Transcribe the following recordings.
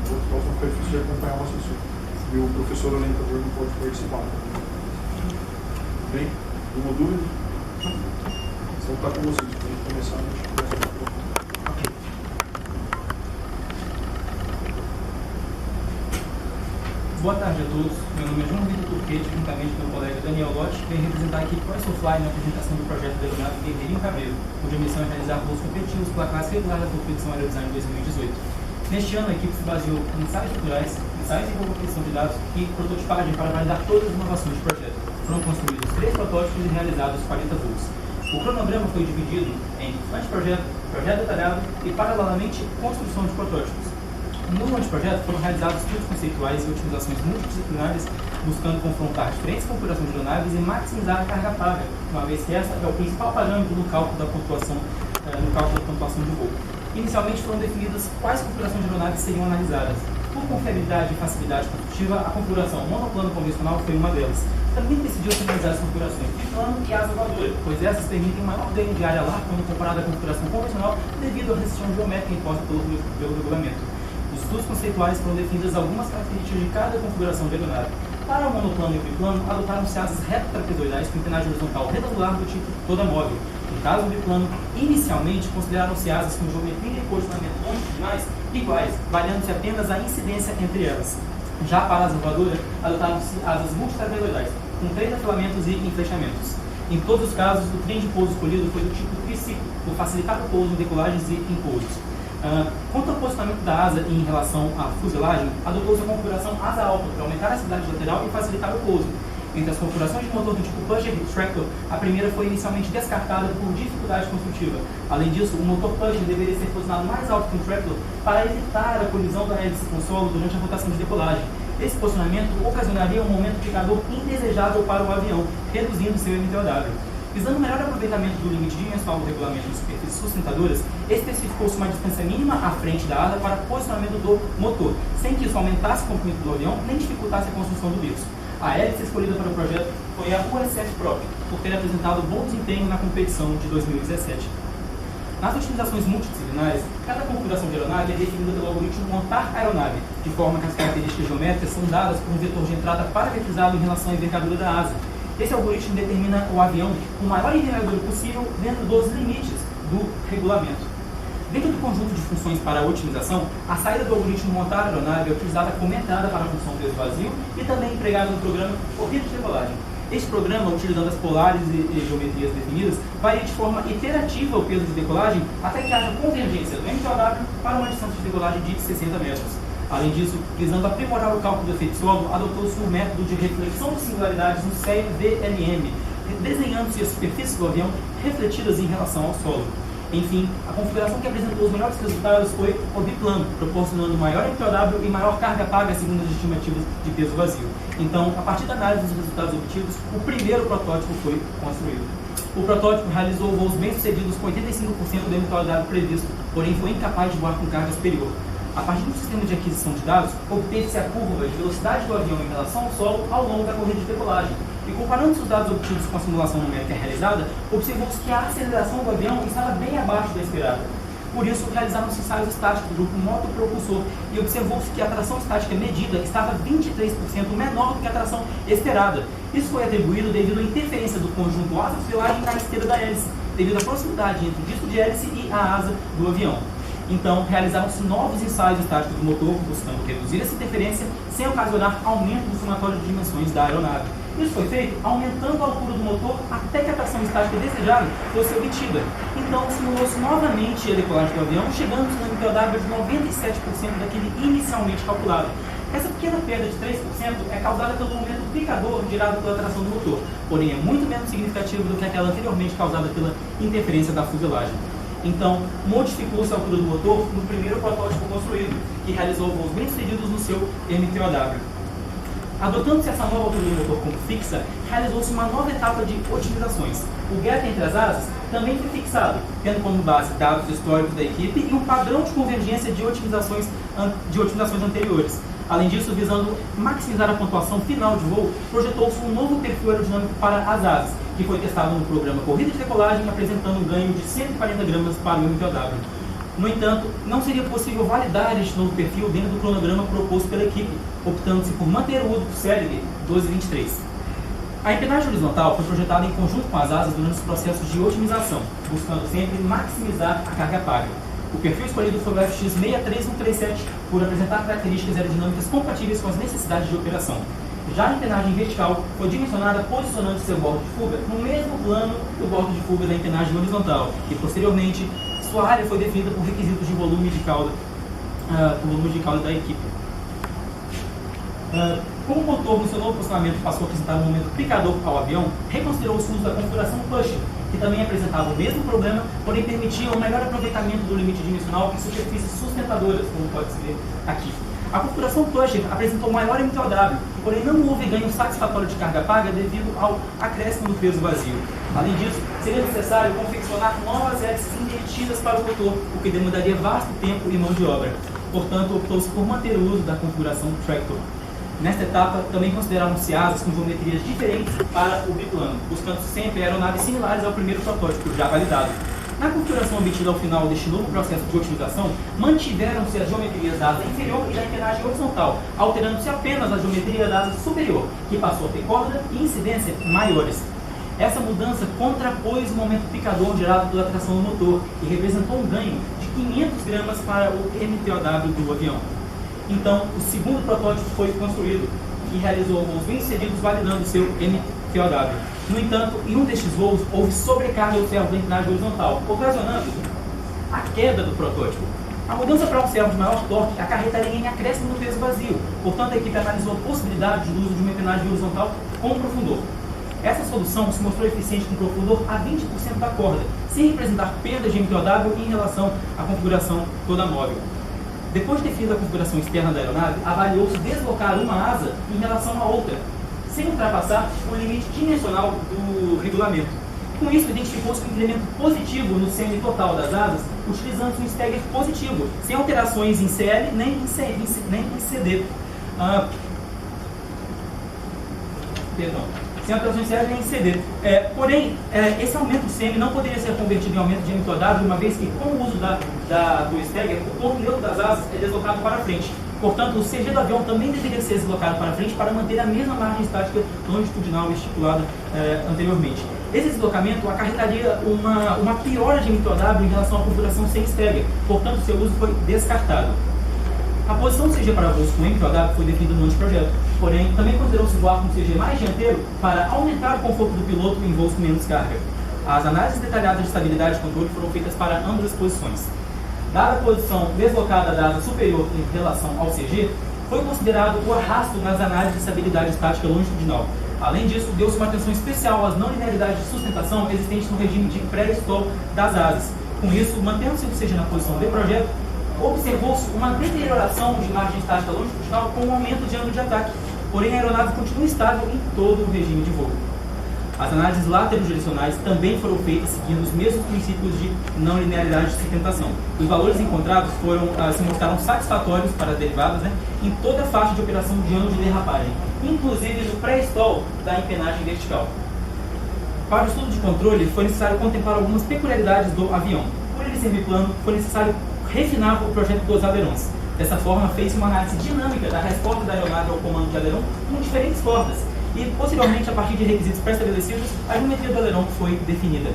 O próximo fica difícil de acompanhar o raciocínio. E o professor orientador não pode participar. Bem? Alguma dúvida? Então está com vocês. Vamos começar a conversa. Boa tarde a todos. Meu nome é João Vitor Turquete, juntamente com o meu colega Daniel Lott, que vem representar aqui ProSoFly na apresentação do projeto denominado Guerreirinho Cabreiro, cuja missão é realizar voos competitivos pela classe regular da competição Aerodesign 2018. Neste ano, a equipe se baseou em ensaios culturais, ensaios de competição de dados e prototipagem para validar todas as inovações do projeto. Foram construídos 3 protótipos e realizados 40 voos. O cronograma foi dividido em anteprojeto, projeto detalhado e, paralelamente, construção de protótipos. No anteprojeto foram realizados estudos conceituais e otimizações multidisciplinares, buscando confrontar diferentes configurações de aeronaves e maximizar a carga paga, uma vez que essa é o principal parâmetro no cálculo da pontuação de voo. Inicialmente foram definidas quais configurações de aeronaves seriam analisadas. Por confiabilidade e facilidade construtiva, a configuração monoplano convencional foi uma delas. Também decidiu-se analisar as configurações biplano e asa voadora, pois essas permitem maior ganho de área larga quando comparada à configuração convencional devido à restrição geométrica imposta pelo regulamento. Nos estudos conceituais foram definidas algumas características de cada configuração de aeronave. Para o monoplano e o biplano, adotaram-se asas reto-trapezoidais com empennagem horizontal retangular do tipo toda móvel. No caso do biplano, inicialmente consideraram-se asas com geometria e posicionamento longitudinais iguais, variando-se apenas a incidência entre elas. Já para a asa voadora, adotaram-se asas multitrapezoidais, com 3 afilamentos e enflechamentos. Em todos os casos, o trem de pouso escolhido foi do tipo triciclo, por facilitar o pouso em decolagens e em pousos. Quanto ao posicionamento da asa em relação à fuselagem, adotou-se a configuração asa alta para aumentar a estabilidade lateral e facilitar o pouso. Entre as configurações de motor do tipo Pusher Retractor, a primeira foi inicialmente descartada por dificuldade construtiva. Além disso, o motor Pusher deveria ser posicionado mais alto que o Tractor para evitar a colisão da hélice com o solo durante a rotação de decolagem. Esse posicionamento ocasionaria um momento picador indesejável para o avião, reduzindo seu MTOW. Visando o melhor aproveitamento do limite dimensional do regulamento de superfícies sustentadoras, especificou-se uma distância mínima à frente da asa para posicionamento do motor, sem que isso aumentasse o comprimento do avião nem dificultasse a construção do berço. A hélice escolhida para o projeto foi a USF Prop, por ter apresentado bom desempenho na competição de 2017. Nas otimizações multidisciplinares, cada configuração de aeronave é definida pelo algoritmo montar aeronave, de forma que as características geométricas são dadas por um vetor de entrada parametrizado em relação à envergadura da asa. Esse algoritmo determina o avião com o maior envergadura possível dentro dos limites do regulamento. Dentro do conjunto de funções para a otimização, a saída do algoritmo montar a aeronave é utilizada como entrada para a função peso vazio e também empregada no programa corrida de decolagem. Este programa, utilizando as polares e geometrias definidas, varia de forma iterativa o peso de decolagem até que haja convergência do MTOW para uma distância de decolagem de 60 metros. Além disso, visando aprimorar o cálculo do efeito solo, adotou-se um método de reflexão de singularidades no CVLM, desenhando-se as superfícies do avião refletidas em relação ao solo. Enfim, a configuração que apresentou os melhores resultados foi o biplano, proporcionando maior MTOW e maior carga paga segundo as estimativas de peso vazio. Então, a partir da análise dos resultados obtidos, o primeiro protótipo foi construído. O protótipo realizou voos bem-sucedidos com 85% do MTOW previsto, porém foi incapaz de voar com carga superior. A partir do sistema de aquisição de dados, obteve-se a curva de velocidade do avião em relação ao solo ao longo da corrida de decolagem. E comparando os dados obtidos com a simulação numérica realizada, observou-se que a aceleração do avião estava bem abaixo da esperada. Por isso, realizaram-se ensaios estáticos do grupo motopropulsor e observou-se que a tração estática medida estava 23% menor do que a tração esperada. Isso foi atribuído devido à interferência do conjunto asa-fuselagem na esteira da hélice, devido à proximidade entre o disco de hélice e a asa do avião. Então, realizaram-se novos ensaios estáticos do motor, buscando reduzir essa interferência sem ocasionar aumento do somatório de dimensões da aeronave. Isso foi feito aumentando a altura do motor até que a tração estática desejada fosse obtida. Então, simulou-se novamente a decolagem do avião, chegando no MTOW de 97% daquele inicialmente calculado. Essa pequena perda de 3% é causada pelo momento picador gerado pela tração do motor, porém é muito menos significativa do que aquela anteriormente causada pela interferência da fuselagem. Então, modificou-se a altura do motor no primeiro protótipo construído, que realizou voos bem-sucedidos no seu MTOW. Adotando-se essa nova altura do motor como fixa, realizou-se uma nova etapa de otimizações. O gap entre as asas também foi fixado, tendo como base dados históricos da equipe e um padrão de convergência de otimizações anteriores. Além disso, visando maximizar a pontuação final de voo, projetou-se um novo perfil aerodinâmico para as asas, que foi testado no programa Corrida de Decolagem, apresentando um ganho de 140 gramas para o MTOW. No entanto, não seria possível validar este novo perfil dentro do cronograma proposto pela equipe, optando-se por manter o uso do CLD 1223. A empenagem horizontal foi projetada em conjunto com as asas durante os processos de otimização, buscando sempre maximizar a carga paga. O perfil escolhido foi o FX63137 por apresentar características aerodinâmicas compatíveis com as necessidades de operação. Já a empenagem vertical foi dimensionada posicionando seu bordo de fuga no mesmo plano do bordo de fuga da empenagem horizontal e, posteriormente, sua área foi definida por requisitos de volume de cauda da equipe. Como o motor no seu novo posicionamento passou a apresentar um momento picador ao avião, reconsiderou-se o uso da configuração pusher, que também apresentava o mesmo problema, porém permitia um melhor aproveitamento do limite dimensional em superfícies sustentadoras, como pode-se ver aqui. A configuração pusher apresentou maior MTOW, porém não houve ganho satisfatório de carga paga devido ao acréscimo do peso vazio. Além disso, seria necessário confeccionar novas hélices invertidas para o motor, o que demandaria vasto tempo e mão de obra. Portanto, optou-se por manter o uso da configuração Tractor. Nesta etapa, também consideraram-se asas com geometrias diferentes para o biplano, buscando sempre aeronaves similares ao primeiro protótipo, já validado. Na configuração obtida ao final deste novo processo de otimização, mantiveram-se as geometrias da asa inferior e da empenagem horizontal, alterando-se apenas a geometria da asa superior, que passou a ter corda e incidência maiores. Essa mudança contrapôs o momento picador gerado pela tração do motor e representou um ganho de 500 gramas para o MTOW do avião. Então, o segundo protótipo foi construído e realizou voos bem-sucedidos validando seu MTOW. No entanto, em um destes voos, houve sobrecarga do servo da empenagem horizontal, ocasionando a queda do protótipo. A mudança para um servo de maior torque acarretaria em acréscimo no peso vazio. Portanto, a equipe analisou a possibilidade do uso de uma empenagem horizontal com profundor. Essa solução se mostrou eficiente com profundor a 20% da corda, sem representar perda de MTOW em relação à configuração toda móvel. Depois de definida a configuração externa da aeronave, avaliou-se deslocar uma asa em relação à outra, sem ultrapassar o limite dimensional do regulamento. Com isso, identificou-se um incremento positivo no CM total das asas, utilizando-se um stagger positivo, sem alterações em CL nem em CD. Sem alterações em CL nem em CD. Porém, esse aumento do CM não poderia ser convertido em aumento de MTOW, uma vez que, com o uso do stagger, o ponto neutro das asas é deslocado para frente. Portanto, o CG do avião também deveria ser deslocado para frente para manter a mesma margem estática longitudinal estipulada anteriormente. Esse deslocamento acarretaria uma piora de MTOW em relação à configuração sem stagger, portanto, seu uso foi descartado. A posição do CG para voos com MTOW foi definida no anteprojeto, porém, também considerou-se voar com o CG mais dianteiro para aumentar o conforto do piloto em voos com menos carga. As análises detalhadas de estabilidade e controle foram feitas para ambas as posições. Dada a posição deslocada da asa superior em relação ao CG, foi considerado o arrasto nas análises de estabilidade estática longitudinal. Além disso, deu-se uma atenção especial às não linearidades de sustentação existentes no regime de pré-stall das asas. Com isso, mantendo-se o CG na posição de projeto, observou-se uma deterioração de margem estática longitudinal com um aumento de ângulo de ataque, porém a aeronave continua estável em todo o regime de voo. As análises laterodirecionais também foram feitas seguindo os mesmos princípios de não linearidade de sustentação. Os valores encontrados se mostraram satisfatórios para as derivadas, em toda a faixa de operação de ângulo de derrapagem, inclusive no pré-stall da empenagem vertical. Para o estudo de controle, foi necessário contemplar algumas peculiaridades do avião. Por ele ser biplano, foi necessário refinar o projeto dos ailerons. Dessa forma, fez uma análise dinâmica da resposta da aeronave ao comando de aileron com diferentes cordas. E, posteriormente, a partir de requisitos pré-estabelecidos, a geometria do aileron foi definida.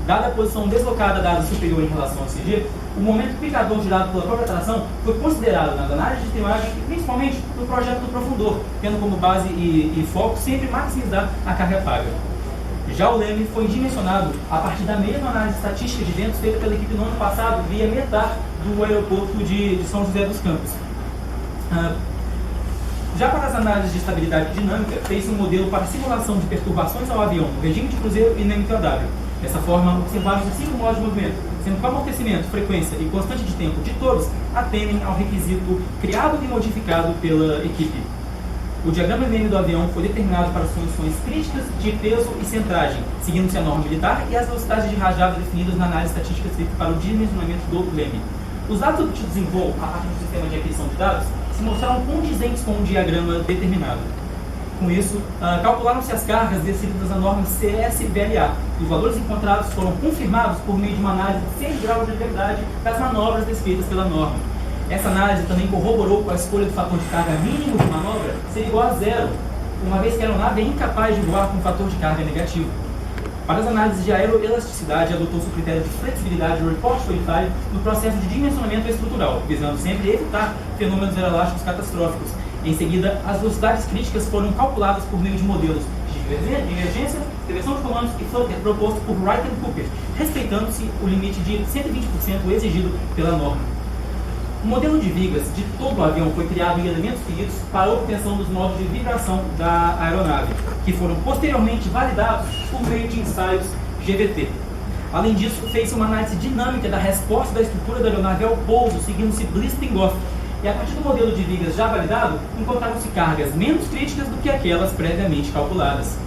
Dada a posição deslocada da asa superior em relação ao CG, o momento picador gerado pela própria tração foi considerado nas análises de imagem e, principalmente, no projeto do profundor, tendo como base e foco sempre maximizar a carga paga. Já o leme foi dimensionado a partir da mesma análise estatística de ventos feita pela equipe no ano passado via METAR do aeroporto de São José dos Campos. Já para as análises de estabilidade dinâmica, fez um modelo para simulação de perturbações ao avião no regime de cruzeiro e no MTOW. Dessa forma, observaram os 5 modos de movimento, sendo que o amortecimento, frequência e constante de tempo de todos atendem ao requisito criado e modificado pela equipe. O diagrama MM do avião foi determinado para as condições críticas de peso e centragem, seguindo-se a norma militar e as velocidades de rajada definidas na análise estatística feita para o dimensionamento do leme. Os dados obtidos em voo, a partir do sistema de aquisição de dados, se mostraram condizentes com o diagrama determinado. Com isso, calcularam-se as cargas descritas na norma CS-VLA. Os valores encontrados foram confirmados por meio de uma análise de 6 graus de verdade das manobras descritas pela norma. Essa análise também corroborou com a escolha do fator de carga mínimo de manobra ser igual a 0, uma vez que a aeronave é incapaz de voar com um fator de carga negativo. Para as análises de aeroelasticidade, adotou-se o critério de flexibilidade Report 45 no processo de dimensionamento estrutural, visando sempre evitar fenômenos aeroelásticos catastróficos. Em seguida, as velocidades críticas foram calculadas por meio de modelos de divergência, reversão de comandos e flutter proposto por Wright e Cooper, respeitando-se o limite de 120% exigido pela norma. O modelo de vigas de todo o avião foi criado em elementos finitos para a obtenção dos modos de vibração da aeronave, que foram posteriormente validados por meio de ensaios GVT. Além disso, fez-se uma análise dinâmica da resposta da estrutura da aeronave ao pouso, seguindo-se Bliss-Tingoff, e a partir do modelo de vigas já validado, encontraram-se cargas menos críticas do que aquelas previamente calculadas.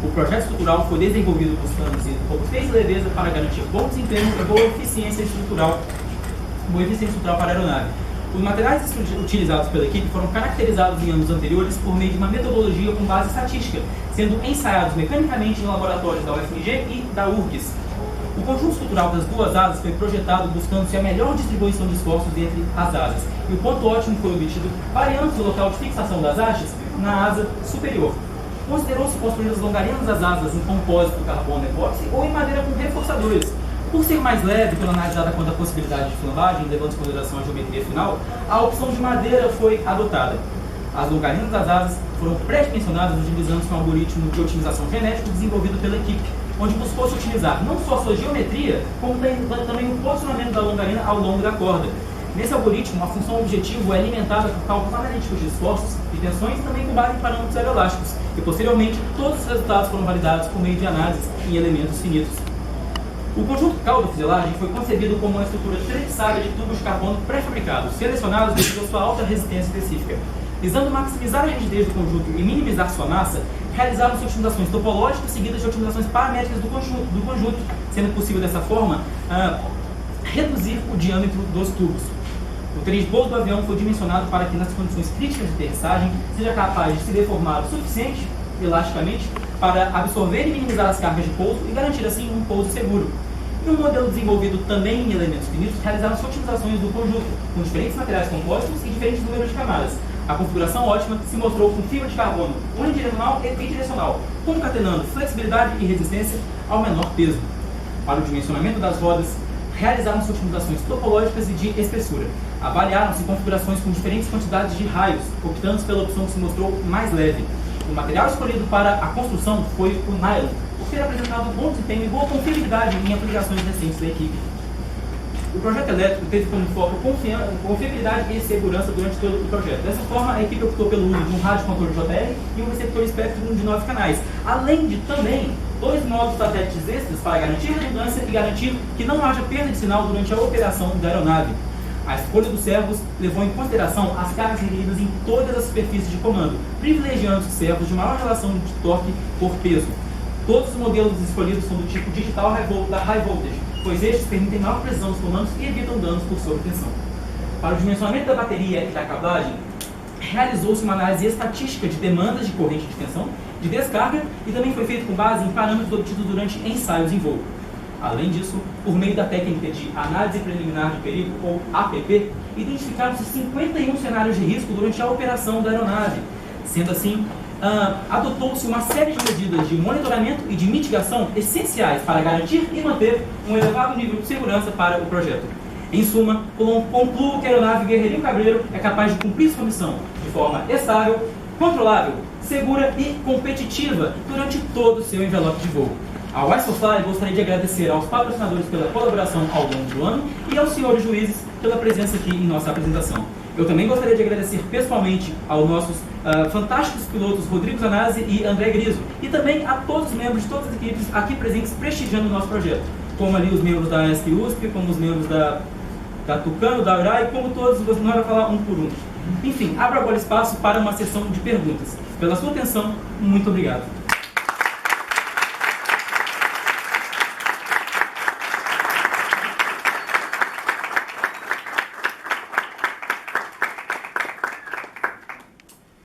O projeto estrutural foi desenvolvido buscando robustez e leveza para garantir bom desempenho e boa eficiência estrutural para a aeronave. Os materiais utilizados pela equipe foram caracterizados em anos anteriores por meio de uma metodologia com base estatística, sendo ensaiados mecanicamente em laboratórios da UFMG e da URGS. O conjunto estrutural das duas asas foi projetado buscando-se a melhor distribuição de esforços entre as asas, e o ponto ótimo foi obtido variando o local de fixação das hastes na asa superior. Considerou-se construir as longarinas das asas em compósito carbono epóxi ou em madeira com reforçadores. Por ser mais leve, quando analisada quanto à possibilidade de flambagem, levando em consideração a geometria final, a opção de madeira foi adotada. As longarinas das asas foram pré-dimensionadas utilizando-se um algoritmo de otimização genético desenvolvido pela equipe, onde buscou-se utilizar não só sua geometria, como também o posicionamento da longarina ao longo da corda. Nesse algoritmo, a função objetivo é alimentada por cálculos analíticos de esforços e tensões, também com base em parâmetros aeroelásticos, e posteriormente todos os resultados foram validados por meio de análises em elementos finitos. O conjunto cauda-fuselagem foi concebido como uma estrutura treliçada de tubos de carbono pré-fabricados, selecionados devido à sua alta resistência específica. Visando maximizar a rigidez do conjunto e minimizar sua massa, realizaram-se otimizações topológicas seguidas de otimizações paramétricas do conjunto, sendo possível dessa forma reduzir o diâmetro dos tubos. O trem de pouso do avião foi dimensionado para que, nas condições críticas de aterrissagem, seja capaz de se deformar o suficiente, elasticamente, para absorver e minimizar as cargas de pouso e garantir, assim, um pouso seguro. Em um modelo desenvolvido também em elementos finitos, realizaram-se otimizações do conjunto, com diferentes materiais compostos e diferentes números de camadas. A configuração ótima se mostrou com fibra de carbono unidirecional e bidirecional, concatenando flexibilidade e resistência ao menor peso. Para o dimensionamento das rodas, realizaram-se otimizações topológicas e de espessura. Avaliaram-se configurações com diferentes quantidades de raios, optando pela opção que se mostrou mais leve. O material escolhido para a construção foi o nylon, por ter apresentado bom desempenho e boa confiabilidade em aplicações recentes da equipe. O projeto elétrico teve como foco confiabilidade e segurança durante todo o projeto. Dessa forma, a equipe optou pelo uso de um rádio controle JR e um receptor Spectrum de 9 canais, além de também 2 módulos satélites extras para garantir redundância e garantir que não haja perda de sinal durante a operação da aeronave. A escolha dos servos levou em consideração as cargas requeridas em todas as superfícies de comando, privilegiando os servos de maior relação de torque por peso. Todos os modelos escolhidos são do tipo digital high voltage, pois estes permitem maior precisão dos comandos e evitam danos por sobretensão. Para o dimensionamento da bateria e da cablagem, realizou-se uma análise estatística de demandas de corrente de tensão, de descarga, e também foi feito com base em parâmetros obtidos durante ensaios em voo. Além disso, por meio da técnica de análise preliminar de perigo, ou APP, identificaram-se 51 cenários de risco durante a operação da aeronave. Sendo assim, adotou-se uma série de medidas de monitoramento e de mitigação essenciais para garantir e manter um elevado nível de segurança para o projeto. Em suma, concluo que a aeronave Guerreirinho Cabreiro é capaz de cumprir sua missão de forma estável, controlável, segura e competitiva durante todo o seu envelope de voo. A Wisefly gostaria de agradecer aos patrocinadores pela colaboração ao longo do ano e aos senhores juízes pela presença aqui em nossa apresentação. Eu também gostaria de agradecer pessoalmente aos nossos fantásticos pilotos Rodrigo Zanazzi e André Griso, e também a todos os membros de todas as equipes aqui presentes prestigiando o nosso projeto, como ali os membros da ESC-USP, como os membros da Tucano, da URAI, como todos, não vai falar um por um. Enfim, abro agora espaço para uma sessão de perguntas. Pela sua atenção, muito obrigado.